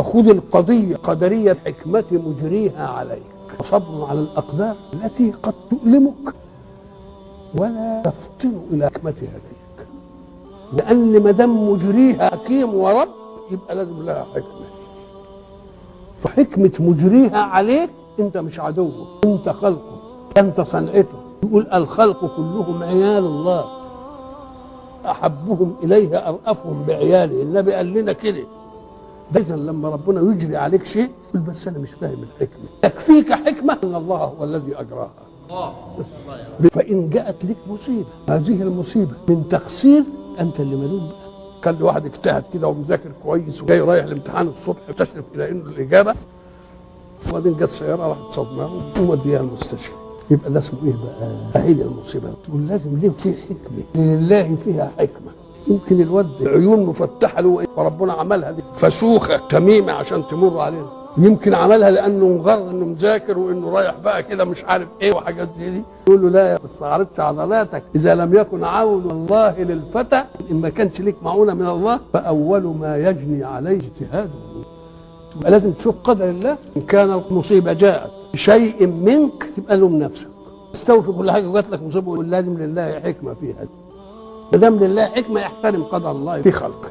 وخذ القضية قدرية حكمة مجريها عليك، وصبر على الأقدار التي قد تؤلمك ولا تفطن إلى حكمتها فيك، لأن ما دام مجريها حكيم ورب يبقى لازم لها حكمة. فحكمة مجريها عليك أنت مش عدوه، أنت خلقه، أنت صنعته. يقول الخلق كلهم عيال الله، أحبهم إليه أرأفهم بعياله. النبي قال لنا كده. إذا لما ربنا يجري عليك شيء قل بس أنا مش فاهم الحكمة. يكفيك حكمة أن الله هو الذي أجراها. فإن جاءت لك مصيبة، هذه المصيبة من تقصير أنت اللي ملوم بقى. كان لي واحد اجتهد كده ومذاكر كويس وجاي رايح الامتحان الصبح تشرف إلى إنه الإجابة، وبعدين جت سيارة راحت صدماه وموديها المستشفى. يبقى ده اسمه إيه بقى؟ أهي المصيبة. تقول لازم ليه في حكمة، لله فيها حكمة. يمكن الواد عيون مفتحة له وربنا عملها دي فسوخة تميمة عشان تمر علينا. يمكن عملها لأنه مغر إنه مذاكر وإنه رايح بقى كده مش عارف إيه وحاجات دي. يقول له لا تستعرضش عضلاتك، إذا لم يكن عون الله للفتى، إن ما كانش ليك معونة من الله فأول ما يجني عليه اجتهاده. تبقى لازم تشوف قدر الله. إن كان المصيبة جاءت شيء منك تبقى لوم نفسك، استوفي كل حاجة جات لك مصيبة، لازم لله حكمة فيها. ما دام لله حكمة يحترم قدر الله في خلقه.